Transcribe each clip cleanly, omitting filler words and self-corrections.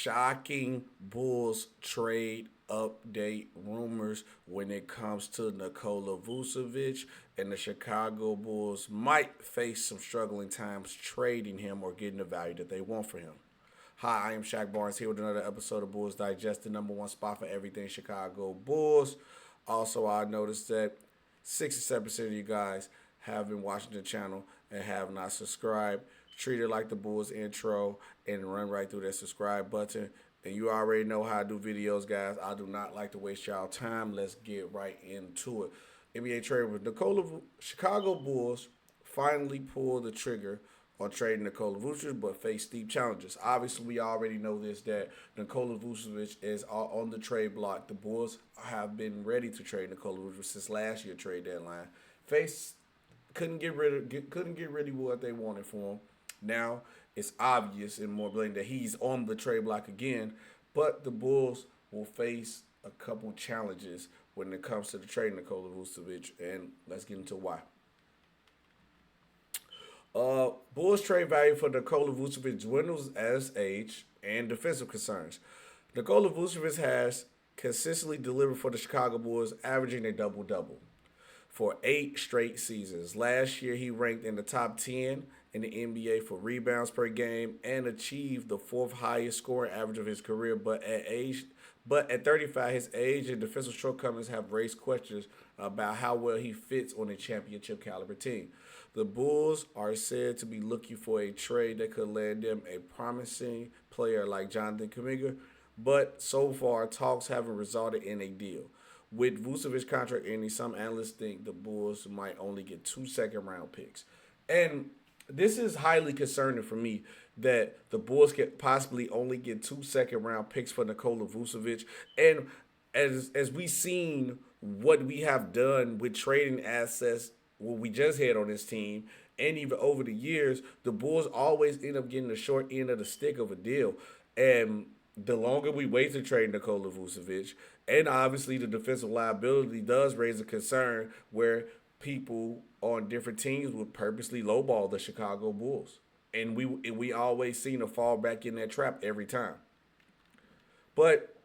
shocking Bulls trade update rumors when it comes to Nikola Vucevic, and the Chicago Bulls might face some struggling times trading him or getting the value that they want for him. Hi, I am Shaq Barnes here with another episode of Bulls Digest, the number one spot for everything Chicago Bulls. Also, I noticed that 67% of you guys have been watching the channel and have not subscribed. Treat it like the Bulls intro and run right through that subscribe button. And you already know how I do videos, guys. I do not like to waste y'all time. Let's get right into it. NBA trade with Chicago Bulls finally pulled the trigger on trading Nikola Vucevic, but face steep challenges. Obviously, we already know this, that Nikola Vucevic is on the trade block. The Bulls have been ready to trade Nikola Vucevic since last year trade deadline. Face couldn't get rid of what they wanted for him. Now it's obvious and more blatant that he's on the trade block again, but the Bulls will face a couple challenges when it comes to the trade Nikola Vucevic, and let's get into why. Bulls trade value for Nikola Vucevic dwindles as age and defensive concerns. Nikola Vucevic has consistently delivered for the Chicago Bulls, averaging a double double for 8 straight seasons. Last year, he ranked in the top 10 in the NBA for rebounds per game and achieved the fourth highest scoring average of his career. But at 35, his age and defensive shortcomings have raised questions about how well he fits on a championship caliber team. The Bulls are said to be looking for a trade that could land them a promising player like Jonathan Kuminga, but so far talks haven't resulted in a deal. With Vucevic's contract ending, some analysts think the Bulls might only get 2 second-round picks. And this is highly concerning for me that the Bulls could possibly only get 2 second-round picks for Nikola Vucevic. And as we seen what we have done with trading assets, what we just had on this team, and even over the years, the Bulls always end up getting the short end of the stick of a deal. And the longer we wait to trade Nikola Vucevic, and obviously the defensive liability does raise a concern where people on different teams would purposely lowball the Chicago Bulls. And we always seem to fall back in that trap every time. But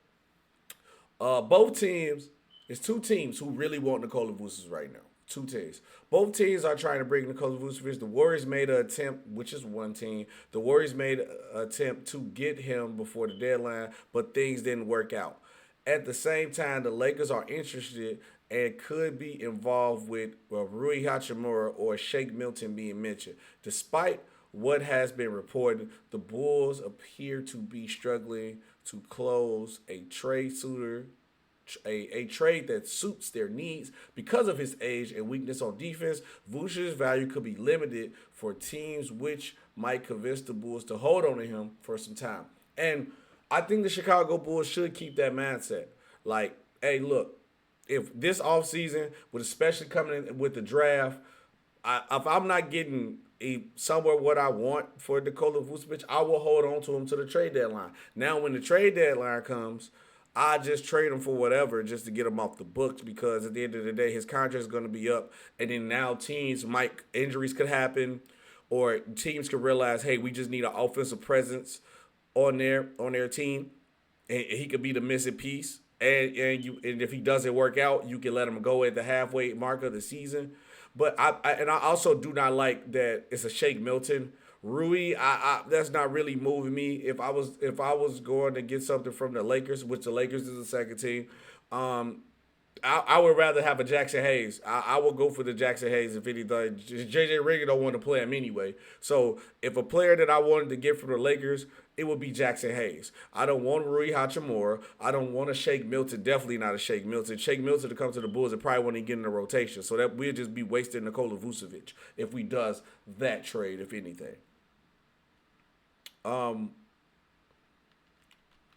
both teams, it's two teams who really want Nikola Vucevic right now. Two teams. Both teams are trying to bring Nikola Vucevic. The Warriors made an attempt, which is one team. The Warriors made an attempt to get him before the deadline, but things didn't work out. At the same time, the Lakers are interested and could be involved with Rui Hachimura or Shake Milton being mentioned. Despite what has been reported, the Bulls appear to be struggling to close a trade that suits their needs because of his age and weakness on defense. Vucevic's value could be limited for teams, which might convince the Bulls to hold on to him for some time. And I think the Chicago Bulls should keep that mindset. Like, hey, look, if this offseason, with especially coming in with the draft, if I'm not getting somewhere what I want for Nikola Vucevic, I will hold on to him to the trade deadline. Now, when the trade deadline comes, I just trade him for whatever just to get him off the books, because at the end of the day, his contract is going to be up. And then now injuries could happen, or teams could realize, hey, we just need an offensive presence on their team, and he could be the missing piece. And if he doesn't work out, you can let him go at the halfway mark of the season. But I also do not like that it's a Shake Milton. Rui, that's not really moving me. If I was going to get something from the Lakers, which the Lakers is the second team, I would rather have a Jackson Hayes. I would go for the Jackson Hayes if anything. JJ Redick don't want to play him anyway. So if a player that I wanted to get from the Lakers, it would be Jackson Hayes. I don't want Rui Hachimura. I don't want a Shake Milton. Definitely not a Shake Milton. Shake Milton to come to the Bulls and probably won't get in the rotation. So that we'll just be wasting Nikola Vucevic if we does that trade, if anything.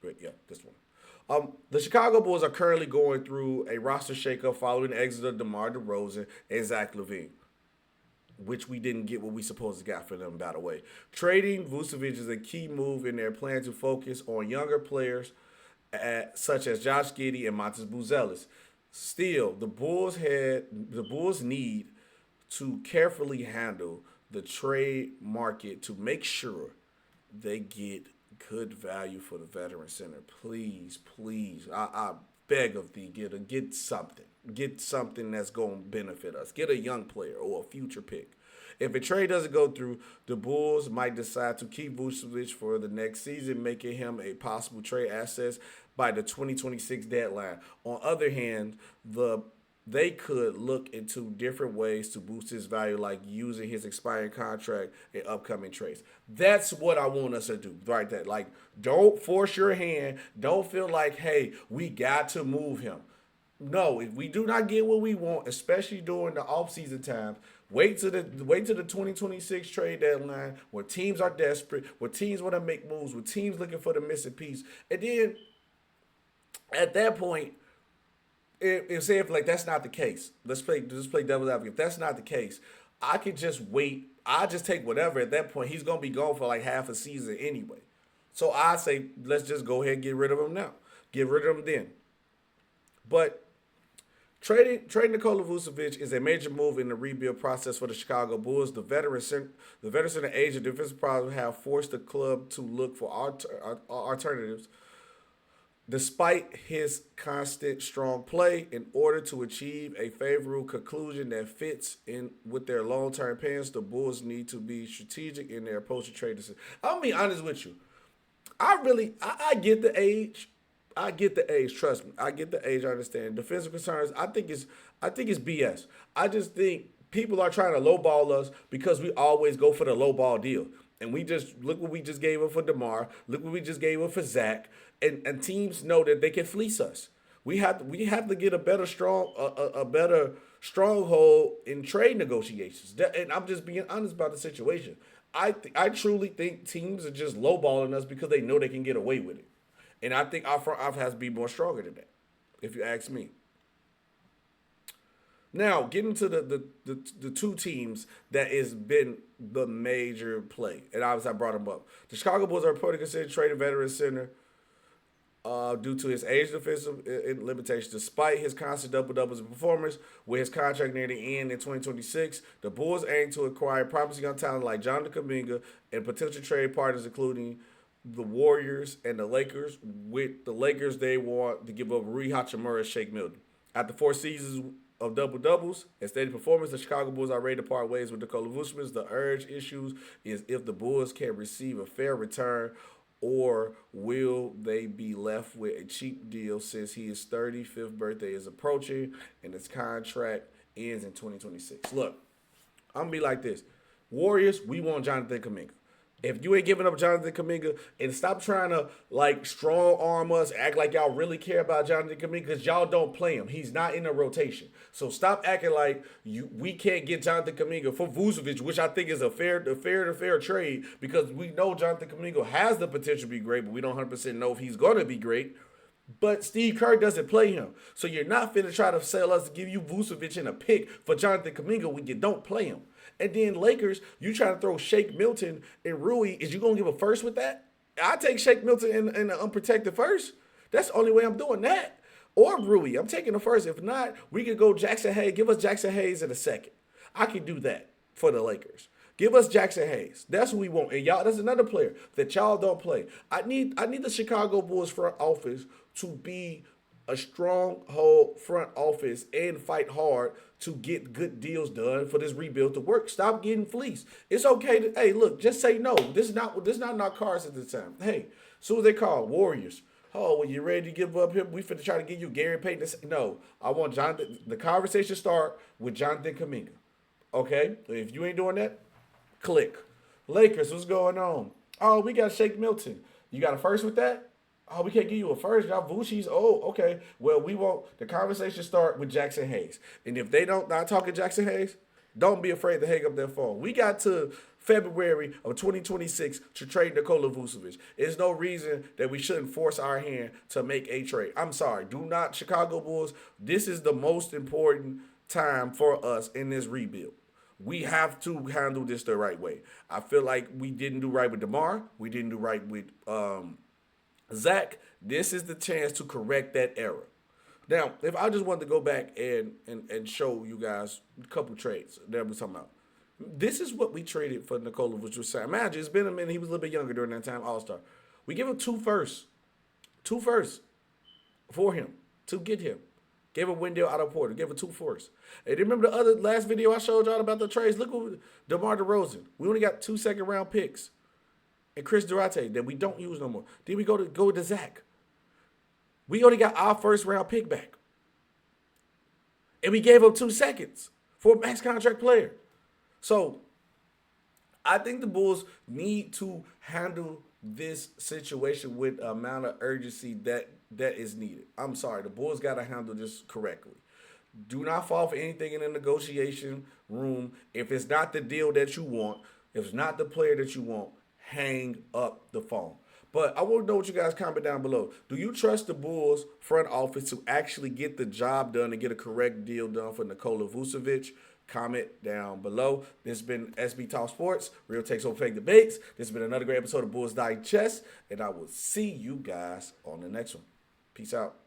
Great, yeah, this one. The Chicago Bulls are currently going through a roster shakeup following the exit of DeMar DeRozan and Zach Lavine, which we didn't get what we supposed to get for them, by the way. Trading Vucevic is a key move in their plan to focus on younger players such as Josh Giddey and Montes Buzelis. Still, the Bulls need to carefully handle the trade market to make sure they get good value for the veteran center. Please, please. I beg of thee, get something. Get something that's going to benefit us. Get a young player or a future pick. If a trade doesn't go through, the Bulls might decide to keep Vucevic for the next season, making him a possible trade asset by the 2026 deadline. On the other hand, they could look into different ways to boost his value, like using his expiring contract in upcoming trades. That's what I want us to do, right? That like, don't force your hand. Don't feel like, hey, we got to move him. No, if we do not get what we want, especially during the offseason times, wait till the 2026 trade deadline where teams are desperate, where teams want to make moves, where teams looking for the missing piece, and then at that point, if like that's not the case, let's play devil's advocate. If that's not the case, I could just wait. I just take whatever. At that point, he's gonna be gone for like half a season anyway. So I say let's just go ahead and get rid of him now. Get rid of him then. But trading Nikola Vucevic is a major move in the rebuild process for the Chicago Bulls. The veteran center age and defensive problems have forced the club to look for alternatives. Despite his constant strong play, in order to achieve a favorable conclusion that fits in with their long-term plans, the Bulls need to be strategic in their approach to trade decisions. I'll be honest with you. I get the age. I get the age. Trust me, I get the age. I understand defensive concerns. I think it's BS. I just think people are trying to lowball us because we always go for the lowball deal. And we just look what we just gave up for DeMar. Look what we just gave up for Zach. And teams know that they can fleece us. We have to get a better stronghold in trade negotiations. And I'm just being honest about the situation. I truly think teams are just lowballing us because they know they can get away with it. And I think our front office has to be more stronger than that, if you ask me. Now, getting to the two teams that has been the major play, and obviously I brought them up. The Chicago Bulls are reportedly considered trading veteran center due to his age defensive limitations. Despite his constant double-doubles and performance, with his contract near the end in 2026, the Bulls aim to acquire promising young talent like Jonathan Kuminga and potential trade partners including the Warriors and the Lakers. With the Lakers, they want to give up Rui Hachimura and Shake Milton. After 4 seasons of double-doubles and steady performance, the Chicago Bulls are ready to part ways with Nikola Vucevic. The urge issues is if the Bulls can receive a fair return, or will they be left with a cheap deal since his 35th birthday is approaching and his contract ends in 2026. Look, I'm going to be like this. Warriors, we want Jonathan Kuminga. If you ain't giving up Jonathan Kuminga, and stop trying to like strong arm us, act like y'all really care about Jonathan Kuminga, because y'all don't play him. He's not in the rotation. So stop acting like we can't get Jonathan Kuminga for Vucevic, which I think is a fair trade, because we know Jonathan Kuminga has the potential to be great, but we don't 100% know if he's going to be great. But Steve Kerr doesn't play him. So you're not finna try to sell us to give you Vucevic and a pick for Jonathan Kuminga when you don't play him. And then Lakers, you trying to throw Shake Milton and Rui. Is you going to give a first with that? I take Shake Milton in an unprotected first. That's the only way I'm doing that. Or Rui. I'm taking the first. If not, we could go Jackson Hayes. Give us Jackson Hayes in a second. I can do that for the Lakers. Give us Jackson Hayes. That's what we want. And y'all, that's another player that y'all don't play. I need the Chicago Bulls front office to be a stronghold front office and fight hard to get good deals done for this rebuild to work. Stop getting fleeced. It's okay to, hey, look, just say no. This is not in our cards at this time. Hey, as soon as they call Warriors, oh, well, you ready to give up him? We finna try to give you Gary Payton. No, I want Jonathan. The conversation start with Jonathan Kuminga. Okay? If you ain't doing that, click. Lakers, what's going on? Oh, we got Shake Milton. You got a first with that? Oh, we can't give you a first. Y'all Vucci's. Oh, okay. Well, we won't. The conversation start with Jackson Hayes. And if they not talking Jackson Hayes, don't be afraid to hang up their phone. We got to February of 2026 to trade Nikola Vucevic. There's no reason that we shouldn't force our hand to make a trade. I'm sorry. Do not, Chicago Bulls. This is the most important time for us in this rebuild. We have to handle this the right way. I feel like we didn't do right with DeMar. We didn't do right with Zach. This is the chance to correct that error. Now, if I just wanted to go back and show you guys a couple trades that we're talking about. This is what we traded for Nikola Vucevic. Imagine, it's been a minute. He was a little bit younger during that time, All-Star. We give him 2 firsts. 2 firsts for him to get him. Gave him Wendell out of Porter. Gave him 2 firsts. And remember the other last video I showed y'all about the trades? Look at DeMar DeRozan. We only got 2 second-round picks. And Chris Duarte that we don't use no more. Then we go to Zach. We only got our first-round pick back. And we gave up 2 seconds for a max contract player. So I think the Bulls need to handle this situation with the amount of urgency that is needed. I'm sorry, the Bulls got to handle this correctly. Do not fall for anything in the negotiation room. If it's not the deal that you want, if it's not the player that you want, hang up the phone. But I want to know what you guys comment down below. Do you trust the Bulls front office to actually get the job done and get a correct deal done for Nikola Vucevic? Comment down below. This has been SB Talk Sports, Real Takes Over Fake Debates. This has been another great episode of Bulls Digest, and I will see you guys on the next one. Peace out.